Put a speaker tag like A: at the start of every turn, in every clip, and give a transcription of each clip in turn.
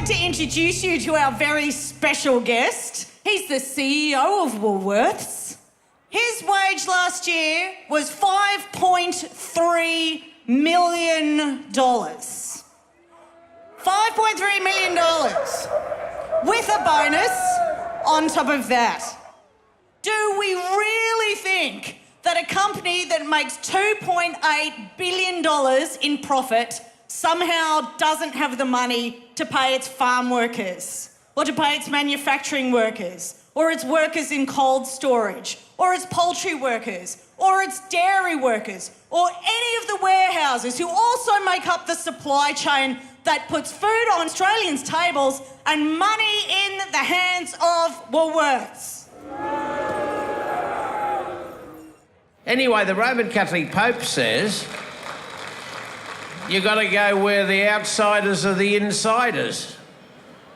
A: to introduce you to our very special guest. He's the CEO of Woolworths. His wage last year was $5.3 million. $5.3 million. With a bonus on top of that. Do we really think that a company that makes $2.8 billion in profit somehow doesn't have the money to pay its farm workers, or to pay its manufacturing workers, or its workers in cold storage, or its poultry workers, or its dairy workers, or any of the warehouses who also make up the supply chain that puts food on Australians' tables and money in the hands of Woolworths?
B: Anyway, the Roman Catholic Pope says you got to go where the outsiders are the insiders.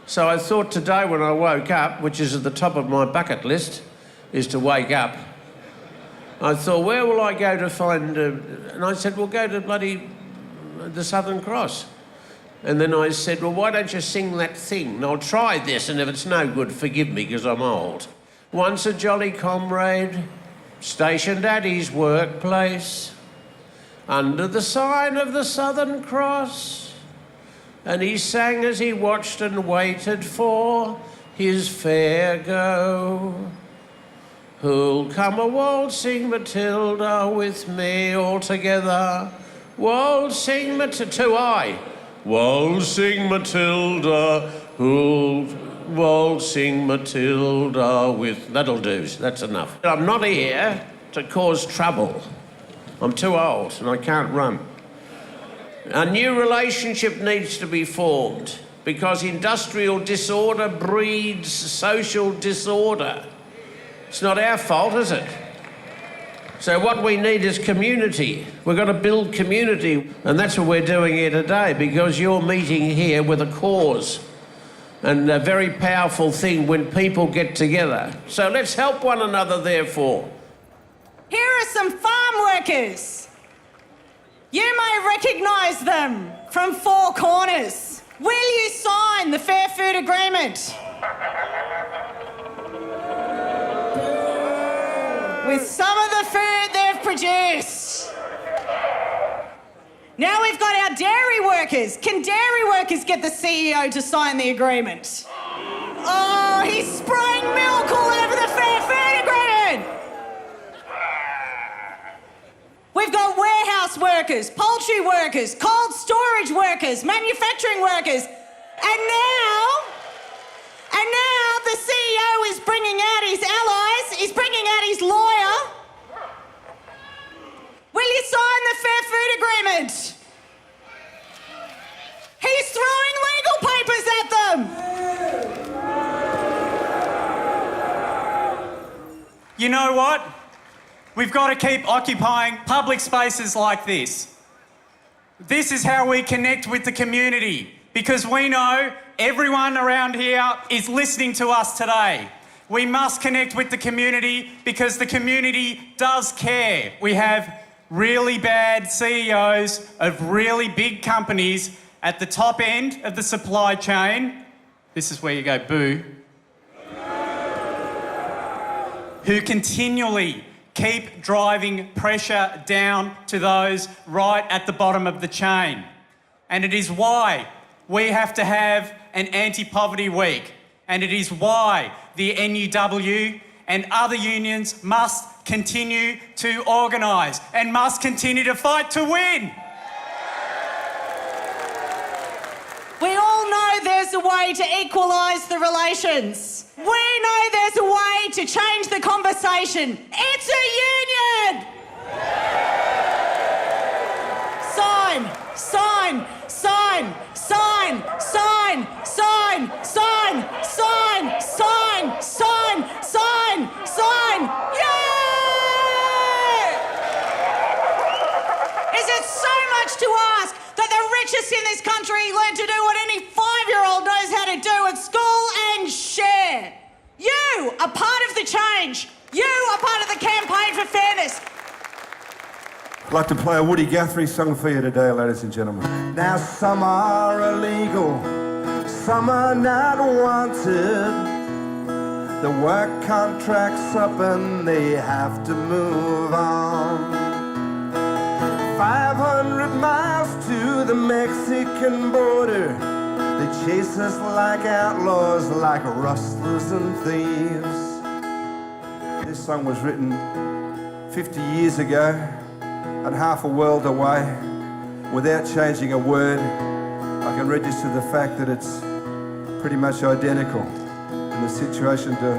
B: So I thought today when I woke up, which is at the top of my bucket list, is to wake up. I thought, where will I go to find... and I said, well, go to the Southern Cross. And then I said, well, why don't you sing that thing? And I'll try this, and if it's no good, forgive me, because I'm old. Once a jolly comrade, stationed at his workplace, under the sign of the Southern Cross, and he sang as he watched and waited for his fare go. Who'll come a waltzing Matilda with me all together? Waltzing Matilda, waltzing Matilda, who'll waltzing Matilda with... That'll do, that's enough. I'm not here to cause trouble. I'm too old and I can't run. A new relationship needs to be formed because industrial disorder breeds social disorder. It's not our fault, is it? So what we need is community. We've got to build community, and that's what we're doing here today, because you're meeting here with a cause and a very powerful thing when people get together. So let's help one another, therefore.
A: Here are some farm workers. You may recognise them from Four Corners. Will you sign the Fair Food Agreement? With some of the food they've produced. Now we've got our dairy workers. Can dairy workers get the CEO to sign the agreement? Oh, he's spraying milk all over the Fair Food Agreement. We've got warehouse workers, poultry workers, cold storage workers, manufacturing workers, and now the CEO is bringing out his allies, he's bringing out his lawyer. Will you sign the Fair Food Agreement? He's throwing legal papers at them.
C: You know what? We've got to keep occupying public spaces like this. This is how we connect with the community, because we know everyone around here is listening to us today. We must connect with the community because the community does care. We have really bad CEOs of really big companies at the top end of the supply chain. This is where you go, boo. Who continually keep driving pressure down to those right at the bottom of the chain. And it is why we have to have an anti-poverty week. And it is why the NUW and other unions must continue to organise and must continue to fight to win.
A: We all know there's a way to equalise the relations. We know there's a way to change the conversation. It's a union! Sign, sign, sign, sign, sign, sign, sign, sign, sign, sign, sign, sign. Yay! Is it so much to ask that the richest in this country learn to do what any 5-year-old knows how to do at school and share? You are part of the change. You are part of the campaign for fairness.
D: I'd like to play a Woody Guthrie song for you today, ladies and gentlemen. Now some are illegal,
E: some are not wanted. The work contract's up and they have to move on. 500 miles to the Mexican border. They chase us like outlaws, like rustlers and thieves. This song was written 50 years ago and half a world away. Without changing a word, I can register the fact that it's pretty much identical in the situation to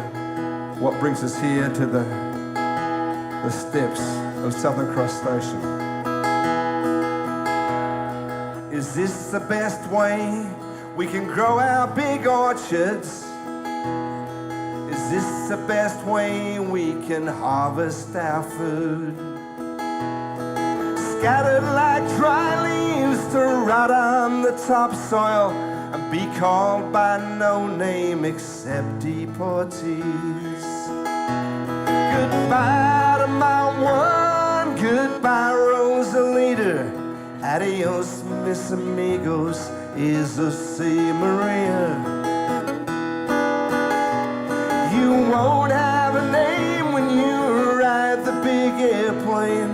E: what brings us here to the steps of Southern Cross Station. Is this the best way we can grow our big orchards? Is this the best way we can harvest our food? Scattered like dry leaves to rot on the topsoil and be called by no name except deportees. Goodbye to my one, goodbye Rosalita. Adios, mis amigos, Jose Maria. You won't have a name when you ride the big airplane.